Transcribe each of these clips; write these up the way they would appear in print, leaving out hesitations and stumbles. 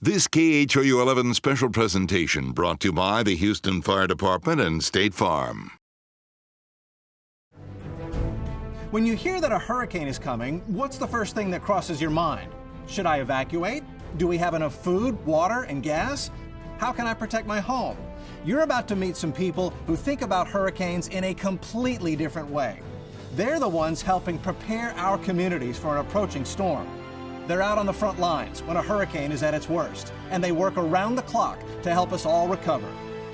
This KHOU 11 special presentation brought to you by the Houston Fire Department and State Farm. When you hear that a hurricane is coming, what's the first thing that crosses your mind? Should I evacuate? Do we have enough food, water, and gas? How can I protect my home? You're about to meet some people who think about hurricanes in a completely different way. They're the ones helping prepare our communities for an approaching storm. They're out on the front lines when a hurricane is at its worst, and they work around the clock to help us all recover.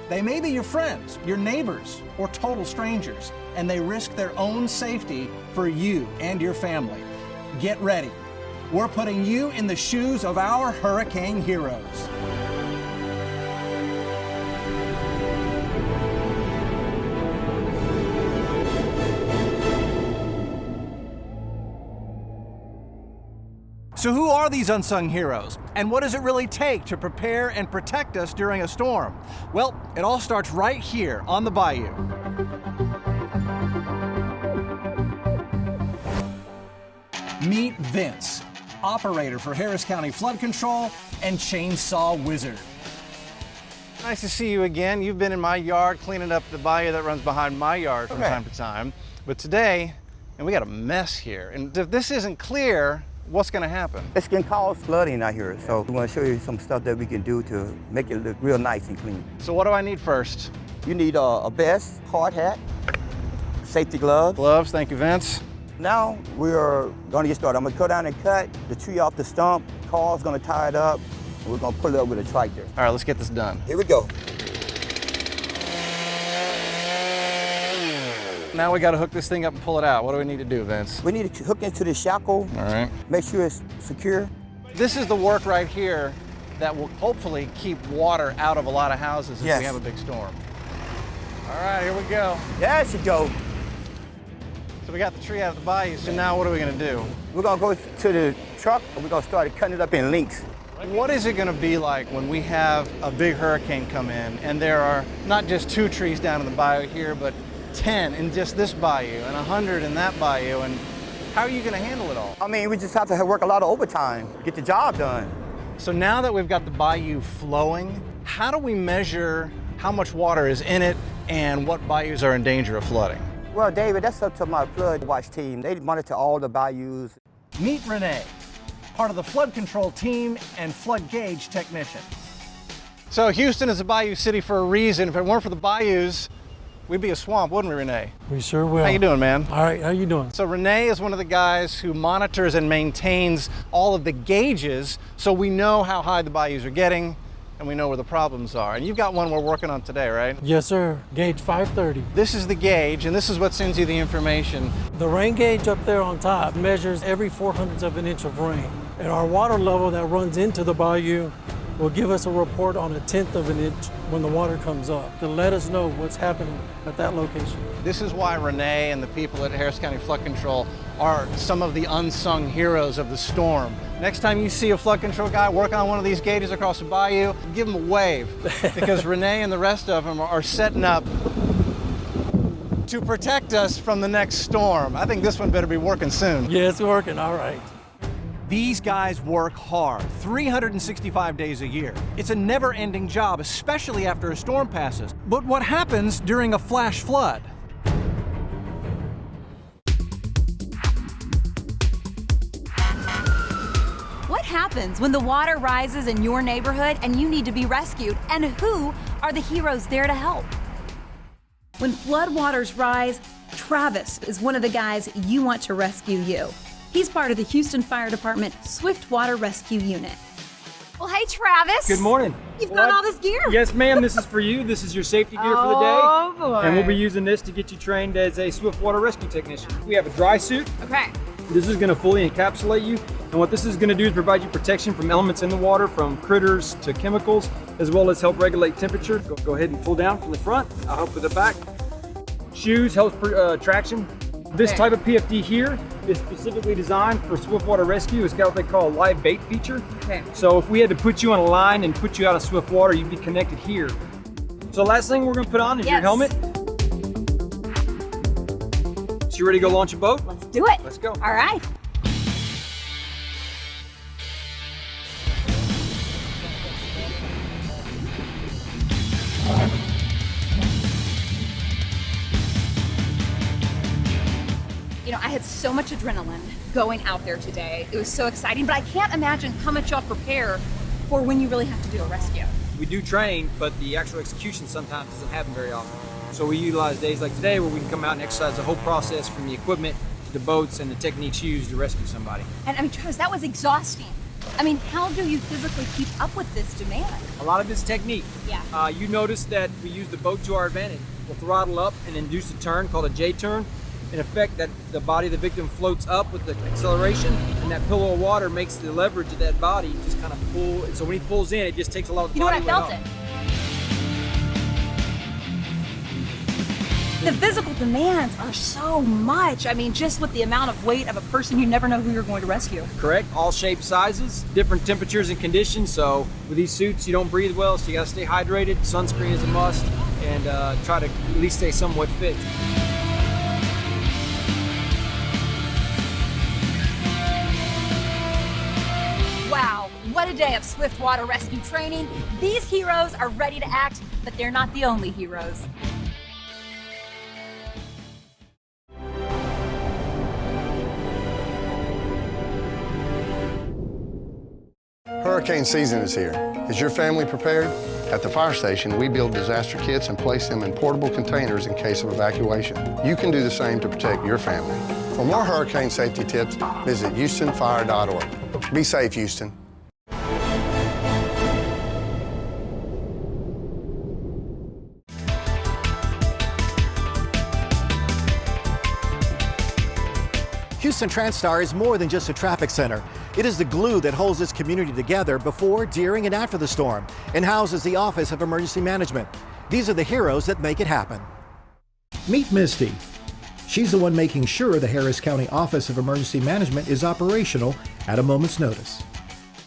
They may be your friends, your neighbors, or total strangers, and they risk their own safety for you and your family. Get ready. We're putting you in the shoes of our hurricane heroes. So who are these unsung heroes? And what does it really take to prepare and protect us during a storm? Well, it all starts right here on the bayou. Meet Vince, operator for Harris County Flood Control and chainsaw wizard. Nice to see you again. You've been in my yard cleaning up the bayou that runs behind my yard from time to time. But today, and we got a mess here. And if this isn't clear, what's going to happen? It's going to cause flooding out here, so we want to show you some stuff that we can do to make it look real nice and clean. So what do I need first? You need a vest, hard hat, safety gloves. Gloves, thank you, Vince. Now we're going to get started. I'm going to go down and cut the tree off the stump. Carl's going to tie it up, and we're going to pull it up with a tractor. All right, let's get this done. Here we go. Now we got to hook this thing up and pull it out. What do we need to do, Vince? We need to hook into the shackle. All right. Make sure it's secure. This is the work right here that will hopefully keep water out of a lot of houses if we have a big storm. All right, here we go. There she go. So we got the tree out of the bayou, so now what are we going to do? We're going to go to the truck, and we're going to start cutting it up in lengths. What is it going to be like when we have a big hurricane come in and there are not just 2 trees down in the bayou here, but 10 in just this bayou and 100 in that bayou, and how are you going to handle it all? I mean, we just have to work a lot of overtime, get the job done. So now that we've got the bayou flowing, how do we measure how much water is in it and what bayous are in danger of flooding? Well, David, that's up to my flood watch team. They monitor all the bayous. Meet Renee, part of the flood control team and flood gauge technician. So Houston is a bayou city for a reason. If it weren't for the bayous, we'd be a swamp, wouldn't we, Renee? We sure will. How you doing, man? All right, how you doing? So Renee is one of the guys who monitors and maintains all of the gauges so we know how high the bayous are getting and we know where the problems are. And you've got one we're working on today, right? Yes, sir. Gauge 530. This is the gauge, and this is what sends you the information. The rain gauge up there on top measures every 400ths of an inch of rain. And our water level that runs into the bayou will give us a report on 1/10 of an inch when the water comes up to let us know what's happening at that location. This is why Renee and the people at Harris County Flood Control are some of the unsung heroes of the storm. Next time you see a flood control guy working on one of these gauges across the bayou, give him a wave, because Renee and the rest of them are setting up to protect us from the next storm. I think this one better be working soon. Yeah, it's working, all right. These guys work hard, 365 days a year. It's a never-ending job, especially after a storm passes. But what happens during a flash flood? What happens when the water rises in your neighborhood and you need to be rescued? And who are the heroes there to help? When floodwaters rise, Travis is one of the guys you want to rescue you. He's part of the Houston Fire Department Swift Water Rescue Unit. Well, hey, Travis. Good morning. You've got all this gear. Yes, ma'am. This is for you. This is your safety gear for the day. Oh, boy. And we'll be using this to get you trained as a swift water rescue technician. We have a dry suit. Okay. This is going to fully encapsulate you. And what this is going to do is provide you protection from elements in the water, from critters to chemicals, as well as help regulate temperature. Go ahead and pull down from the front. I'll help with the back. Shoes helps traction. This type of PFD here is specifically designed for swift water rescue. It's got what they call a live bait feature. Okay. So if we had to put you on a line and put you out of swift water, you'd be connected here. So the last thing we're going to put on is your helmet. So you ready to go launch a boat? Let's do it. Let's go. All right. had so much adrenaline going out there today. It was so exciting, but I can't imagine how much y'all prepare for when you really have to do a rescue. We do train, but the actual execution sometimes doesn't happen very often. So we utilize days like today where we can come out and exercise the whole process from the equipment to the boats and the techniques used to rescue somebody. And I mean, Travis, that was exhausting. I mean, how do you physically keep up with this demand? A lot of it's technique. Yeah. You notice that we use the boat to our advantage. We'll throttle up and induce a turn called a J-turn. In effect, that the body of the victim floats up with the acceleration, and that pillow of water makes the leverage of that body just kind of pull. And so when he pulls in, it just takes a lot of the body weight off. You know what, I felt it. The physical demands are so much. I mean, just with the amount of weight of a person, you never know who you're going to rescue. Correct. All shapes, sizes, different temperatures and conditions. So with these suits, you don't breathe well, so you got to stay hydrated. Sunscreen is a must, and try to at least stay somewhat fit. Wow, what a day of swift water rescue training. These heroes are ready to act, but they're not the only heroes. Hurricane season is here. Is your family prepared? At the fire station, we build disaster kits and place them in portable containers in case of evacuation. You can do the same to protect your family. For more hurricane safety tips, visit HoustonFire.org. Be safe, Houston. Houston TransStar is more than just a traffic center. It is the glue that holds this community together before, during, and after the storm, and houses the Office of Emergency Management. These are the heroes that make it happen. Meet Misty. She's the one making sure the Harris County Office of Emergency Management is operational at a moment's notice.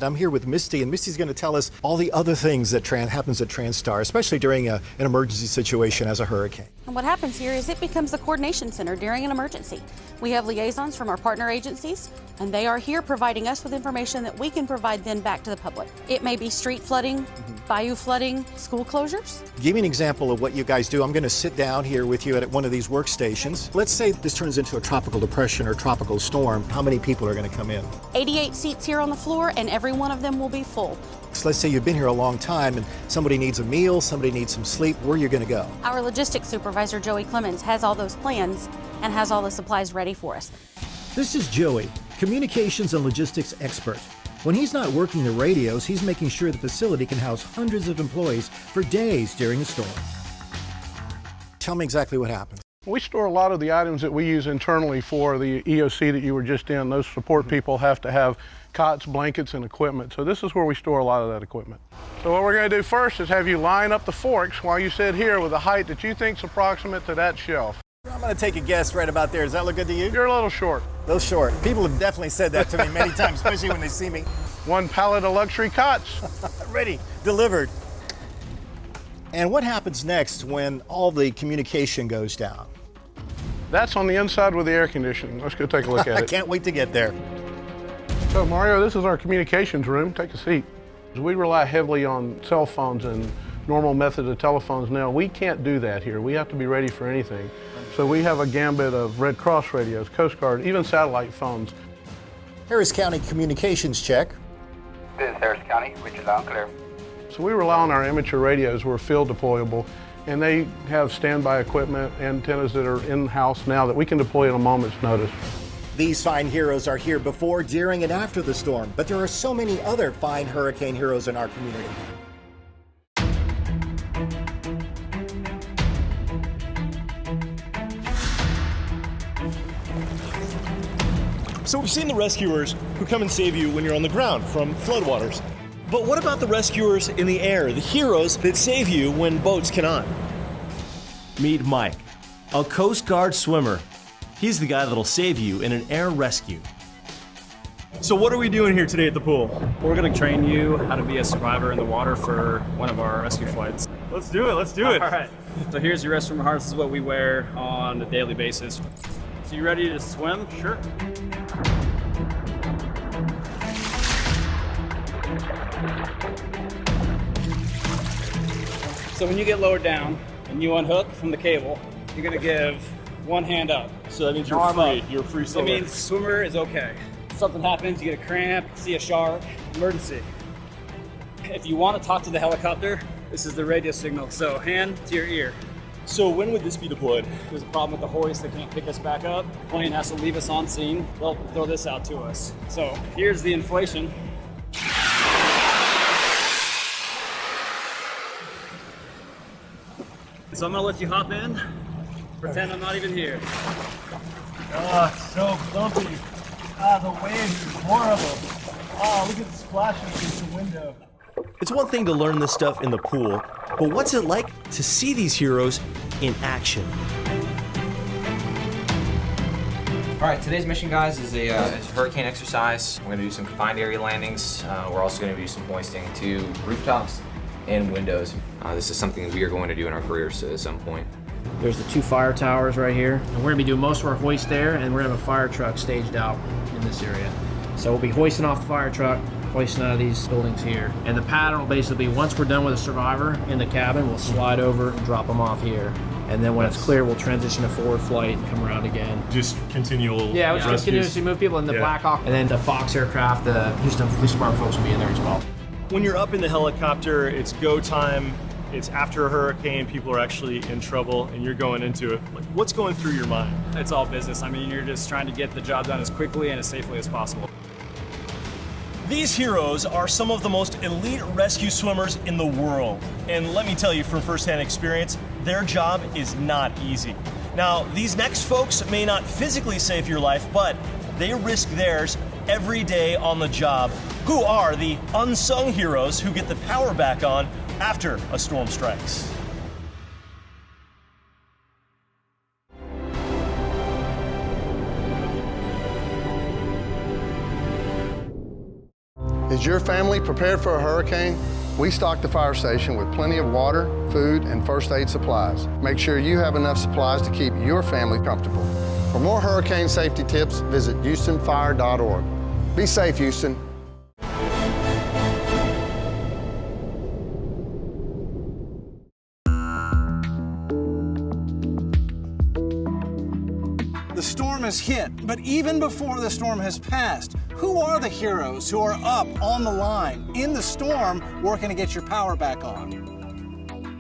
I'm here with Misty, and Misty's going to tell us all the other things that happens at TransStar, especially during an emergency situation as a hurricane. And what happens here is it becomes the coordination center during an emergency. We have liaisons from our partner agencies, and they are here providing us with information that we can provide then back to the public. It may be street flooding, bayou flooding, school closures. Give me an example of what you guys do. I'm going to sit down here with you at one of these workstations. Let's say this turns into a tropical depression or tropical storm. How many people are going to come in? 88 seats here on the floor, and every one of them will be full. So let's say you've been here a long time and somebody needs a meal, somebody needs some sleep. Where are you going to go? Our logistics supervisor, Joey Clemens, has all those plans and has all the supplies ready for us. This is Joey, communications and logistics expert. When he's not working the radios, he's making sure the facility can house hundreds of employees for days during a storm. Tell me exactly what happens. We store a lot of the items that we use internally for the EOC that you were just in. Those support people have to have cots, blankets, and equipment. So this is where we store a lot of that equipment. So what we're going to do first is have you line up the forks while you sit here with a height that you think's approximate to that shelf. I'm going to take a guess right about there. Does that look good to you? You're a little short. A little short. People have definitely said that to me many times, especially when they see me. One pallet of luxury cots. Ready, delivered. And what happens next when all the communication goes down? That's on the inside with the air conditioning. Let's go take a look at it. I can't wait to get there. So Mario, this is our communications room. Take a seat. We rely heavily on cell phones and normal methods of telephones now. We can't do that here. We have to be ready for anything. So we have a gambit of Red Cross radios, Coast Guard, even satellite phones. Harris County communications check. This is Harris County, which is loud and clear. So we rely on our amateur radios. We're field deployable, and they have standby equipment, antennas that are in-house now that we can deploy at a moment's notice. These fine heroes are here before, during, and after the storm, but there are so many other fine hurricane heroes in our community. So we've seen the rescuers who come and save you when you're on the ground from floodwaters. But what about the rescuers in the air, the heroes that save you when boats cannot? Meet Mike, a Coast Guard swimmer. He's the guy that'll save you in an air rescue. So what are we doing here today at the pool? We're going to train you how to be a survivor in the water for one of our rescue flights. Let's do it, let's do it. All right. So here's your restroom harness. This is what we wear on a daily basis. So you ready to swim? Sure. So when you get lowered down and you unhook from the cable, you're going to give one hand up. So that means No you're arm free. up. You're a free That swimmer. means swimmer is okay. If something happens, you get a cramp, see a shark, emergency. If you want to talk to the helicopter, this is the radio signal. So hand to your ear. So when would this be deployed? There's a problem with the hoist, they can't pick us back up. The plane has to leave us on scene. They'll throw this out to us. So here's the inflation. So I'm gonna let you hop in. Pretend I'm not even here. Oh, it's so bumpy. The waves is horrible. Oh, look at the splashing against the window. It's one thing to learn this stuff in the pool, but what's it like to see these heroes in action? All right, today's mission, guys, is a hurricane exercise. We're gonna do some confined area landings. We're also gonna do some hoisting to rooftops and windows. This is something that we are going to do in our careers at some point. There's the 2 fire towers right here, and we're gonna be doing most of our hoist there, and we're gonna have a fire truck staged out in this area. So we'll be hoisting off the fire truck, hoisting out of these buildings here. And the pattern will basically be, once we're done with a survivor in the cabin, we'll slide over and drop them off here. And then when it's clear, we'll transition to forward flight and come around again. Just continual Yeah, we'll just rescues. continuously move people in the Black Hawk. And then the Fox aircraft, the Houston Police Department folks will be in there as well. When you're up in the helicopter, it's go time. It's after a hurricane, people are actually in trouble, and you're going into it. Like, what's going through your mind? It's all business. I mean, you're just trying to get the job done as quickly and as safely as possible. These heroes are some of the most elite rescue swimmers in the world. And let me tell you from firsthand experience, their job is not easy. Now, these next folks may not physically save your life, but they risk theirs every day on the job. Who are the unsung heroes who get the power back on after a storm strikes? Is your family prepared for a hurricane? We stock the fire station with plenty of water, food, and first aid supplies. Make sure you have enough supplies to keep your family comfortable. For more hurricane safety tips, visit HoustonFire.org. Be safe, Houston. The storm has hit, but even before the storm has passed, who are the heroes who are up on the line in the storm working to get your power back on?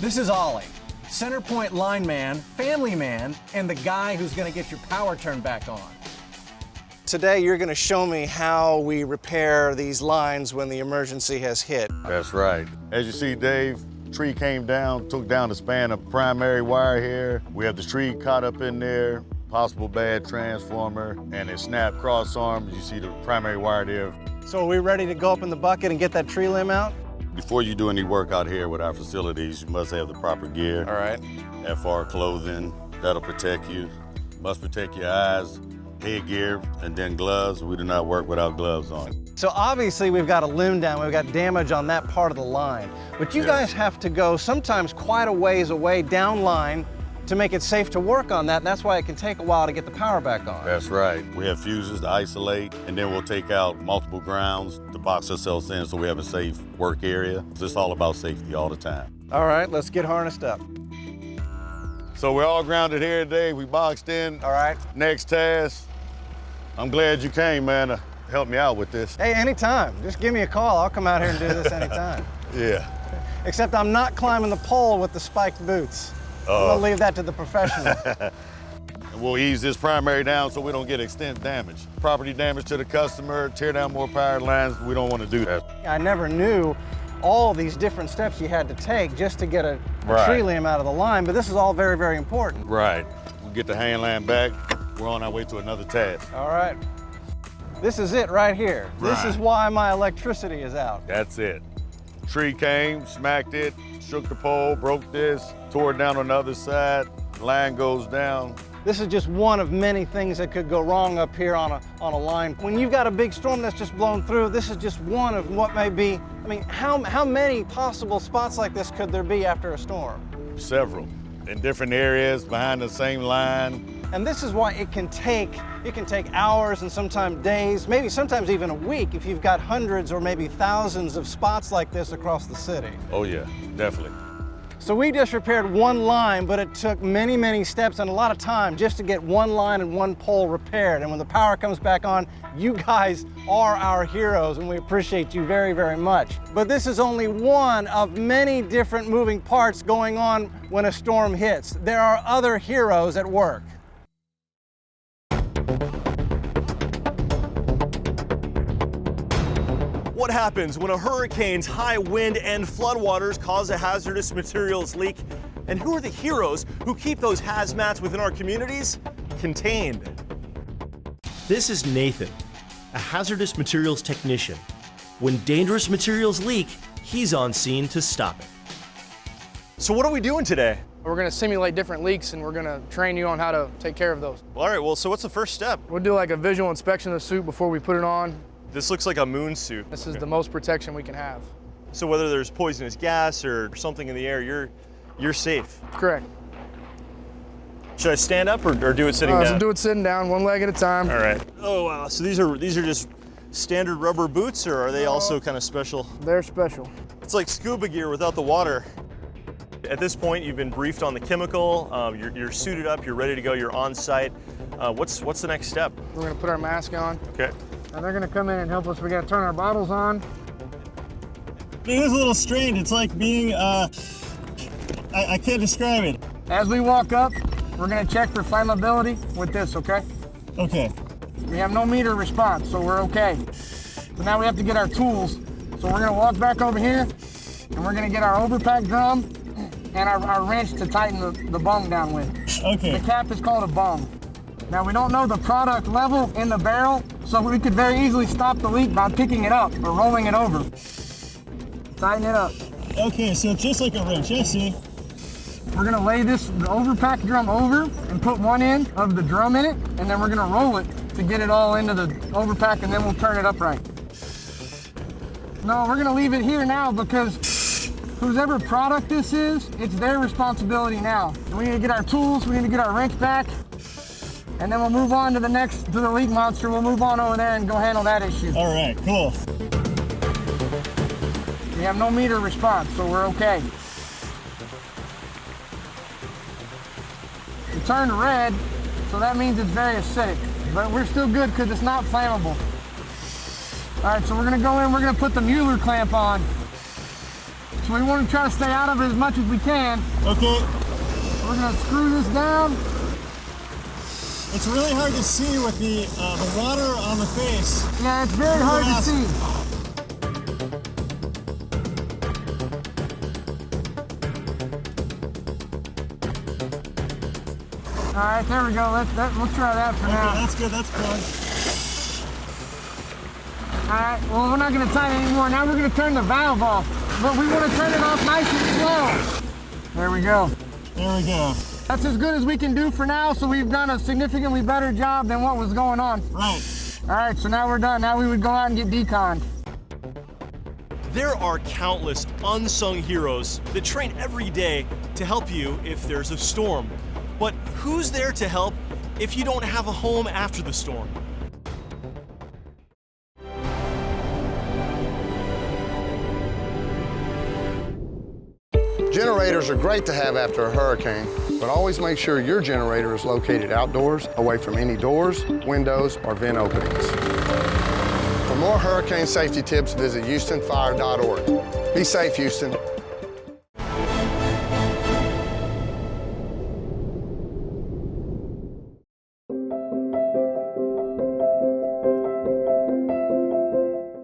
This is Ollie, center point lineman, family man, and the guy who's going to get your power turned back on. Today you're going to show me how we repair these lines when the emergency has hit. That's right. As you see, Dave, tree came down, took down the span of primary wire here. We have the tree caught up in there, possible bad transformer, and it snapped cross arms. You see the primary wire there. So are we ready to go up in the bucket and get that tree limb out? Before you do any work out here with our facilities, you must have the proper gear. All right. FR clothing, that'll protect you. Must protect your eyes, headgear, and then gloves. We do not work without gloves on. So obviously we've got a limb down, we've got damage on that part of the line. But you guys have to go sometimes quite a ways away down line to make it safe to work on that, and that's why it can take a while to get the power back on. That's right. We have fuses to isolate, and then we'll take out multiple grounds to box ourselves in so we have a safe work area. It's all about safety all the time. All right, let's get harnessed up. So we're all grounded here today. We boxed in. All right. Next task. I'm glad you came, man, to help me out with this. Hey, anytime. Just give me a call. I'll come out here and do this anytime. Yeah. Except I'm not climbing the pole with the spiked boots. I'm gonna leave that to the professional. We'll ease this primary down so we don't get extent damage. Property damage to the customer, tear down more power lines. We don't want to do that. I never knew all these different steps you had to take just to get a tree limb out of the line, but this is all very, very important. Right. We get the hang line back. We're on our way to another task. All right. This is it right here. This is why my electricity is out. That's it. Tree came, smacked it, shook the pole, broke this, tore it down on the other side, line goes down. This is just one of many things that could go wrong up here on a line. When you've got a big storm that's just blown through, this is just one of what may be, I mean, how many possible spots like this could there be after a storm? Several, in different areas, behind the same line. And this is why it can take hours and sometimes days, maybe sometimes even a week if you've got hundreds or maybe thousands of spots like this across the city. Oh yeah, definitely. So we just repaired one line, but it took many, many steps and a lot of time just to get one line and one pole repaired. And when the power comes back on, you guys are our heroes, and we appreciate you very, very much. But this is only one of many different moving parts going on when a storm hits. There are other heroes at work. What happens when a hurricane's high wind and floodwaters cause a hazardous materials leak? And who are the heroes who keep those hazmats within our communities contained? This is Nathan, a hazardous materials technician. When dangerous materials leak, he's on scene to stop it. So what are we doing today? We're going to simulate different leaks, and we're going to train you on how to take care of those. All right, well, so what's the first step? We'll do like a visual inspection of the suit before we put it on. This looks like a moon suit. This is the most protection we can have. So whether there's poisonous gas or something in the air, you're safe. Correct. Should I stand up or do it sitting down? So do it sitting down, one leg at a time. All right. Oh wow. So these are just standard rubber boots, or are they also kind of special? They're special. It's like scuba gear without the water. At this point, you've been briefed on the chemical. You're suited up. You're ready to go. You're on site. What's the next step? We're going to put our mask on. Okay. And they're going to come in and help us. We got to turn our bottles on. It is a little strange. It's like being, I can't describe it. As we walk up, we're going to check for flammability with this, okay? Okay. We have no meter response, so we're okay. So now we have to get our tools. So we're going to walk back over here, and we're going to get our overpack drum and our wrench to tighten the bung down with. Okay. The cap is called a bung. Now we don't know the product level in the barrel, so we could very easily stop the leak by picking it up or rolling it over. Tighten it up. Okay, so it's just like a wrench, I see. We're gonna lay the overpack drum over and put one end of the drum in it, and then we're gonna roll it to get it all into the overpack, and then we'll turn it upright. No, we're gonna leave it here now because whoever product this is, it's their responsibility now. We need to get our tools, we need to get our wrench back, and then we'll move on to the leak monster. We'll move on over there and go handle that issue. All right, cool. We have no meter response, so we're okay. It turned red, so that means it's very acidic, but we're still good because it's not flammable. All right, so we're gonna go in, we're gonna put the Mueller clamp on. So we want to try to stay out of it as much as we can. Okay. We're gonna screw this down. It's really hard to see with the water on the face. Yeah, it's very hard to see. All right, there we go. We'll try that for now. That's good. That's good. All right. Well, we're not going to tighten anymore. Now we're going to turn the valve off, but we want to turn it off nice and slow. There we go. There we go. That's as good as we can do for now, so we've done a significantly better job than what was going on. Right. All right, so now we're done. Now we would go out and get deconned. There are countless unsung heroes that train every day to help you if there's a storm. But who's there to help if you don't have a home after the storm? Generators are great to have after a hurricane, but always make sure your generator is located outdoors, away from any doors, windows, or vent openings. For more hurricane safety tips, visit HoustonFire.org. Be safe, Houston.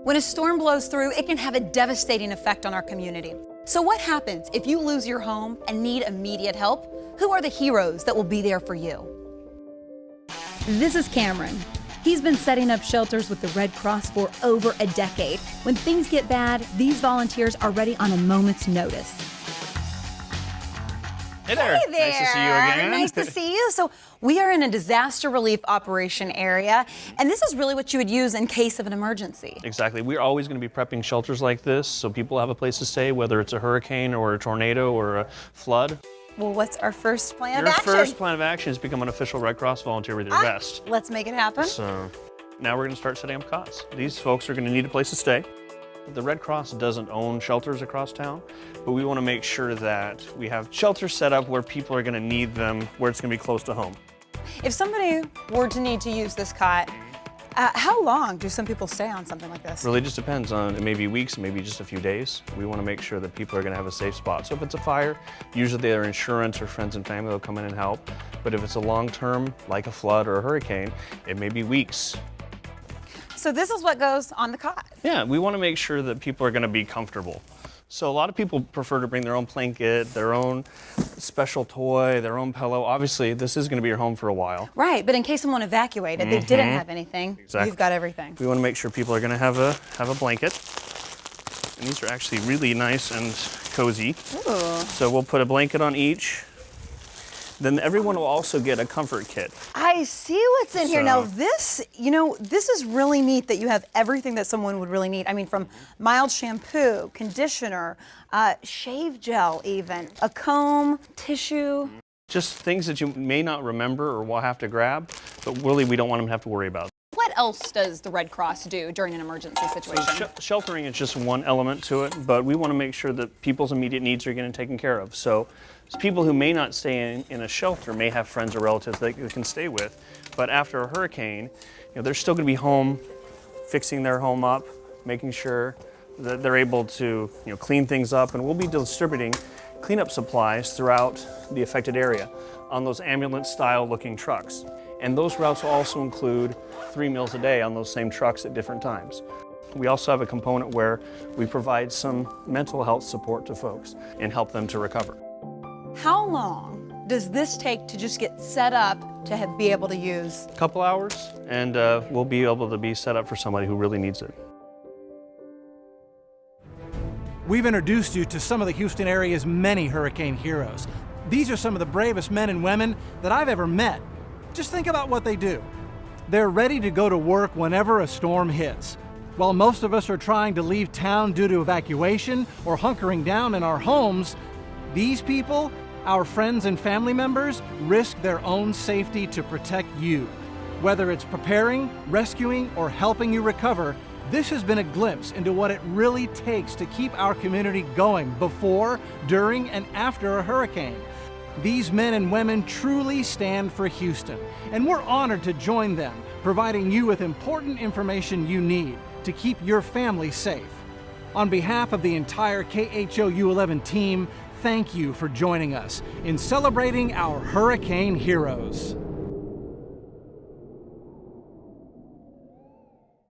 When a storm blows through, it can have a devastating effect on our community. So what happens if you lose your home and need immediate help? Who are the heroes that will be there for you? This is Cameron. He's been setting up shelters with the Red Cross for over a decade. When things get bad, these volunteers are ready on a moment's notice. Hey there. Hey there. Nice to see you again. Nice to see you. So we are in a disaster relief operation area, and this is really what you would use in case of an emergency. Exactly. We're always going to be prepping shelters like this so people have a place to stay, whether it's a hurricane or a tornado or a flood. Well, what's our first plan of Your action? first plan of action is become an official Red Cross volunteer with your vest. Let's make it happen. So now we're going to start setting up cots. These folks are going to need a place to stay. The Red Cross doesn't own shelters across town, but we want to make sure that we have shelters set up where people are going to need them, where it's going to be close to home. If somebody were to need to use this cot, how long do some people stay on something like this? Really just depends on, it may be weeks, maybe just a few days. We want to make sure that people are going to have a safe spot. So if it's a fire, usually their insurance or friends and family will come in and help. But if it's a long term, like a flood or a hurricane, it may be weeks. So this is what goes on the cot. Yeah, we want to make sure that people are going to be comfortable. So a lot of people prefer to bring their own blanket, their own special toy, their own pillow. Obviously, this is going to be your home for a while. Right, but in case someone evacuated, they didn't have anything, Exactly. you've got everything. We want to make sure people are going to have a blanket. And these are actually really nice and cozy. Ooh. So we'll put a blanket on each. Then everyone will also get a comfort kit. I see what's in here. Now this, this is really neat that you have everything that someone would really need. I mean, from mild shampoo, conditioner, shave gel even, a comb, tissue. Just things that you may not remember or will have to grab, but really we don't want them to have to worry about. What else does the Red Cross do during an emergency situation? So sheltering is just one element to it, but we want to make sure that people's immediate needs are getting taken care of. So people who may not stay in a shelter may have friends or relatives that they can stay with, but after a hurricane, they're still going to be home, fixing their home up, making sure that they're able to clean things up, and we'll be distributing cleanup supplies throughout the affected area on those ambulance-style looking trucks. And those routes will also include 3 meals a day on those same trucks at different times. We also have a component where we provide some mental health support to folks and help them to recover. How long does this take to just get set up to be able to use? A couple hours, and we'll be able to be set up for somebody who really needs it. We've introduced you to some of the Houston area's many hurricane heroes. These are some of the bravest men and women that I've ever met. Just think about what they do. They're ready to go to work whenever a storm hits. While most of us are trying to leave town due to evacuation or hunkering down in our homes, these people, our friends and family members, risk their own safety to protect you. Whether it's preparing, rescuing, or helping you recover, this has been a glimpse into what it really takes to keep our community going before, during, and after a hurricane. These men and women truly stand for Houston, and we're honored to join them, providing you with important information you need to keep your family safe. On behalf of the entire KHOU 11 team, thank you for joining us in celebrating our hurricane heroes.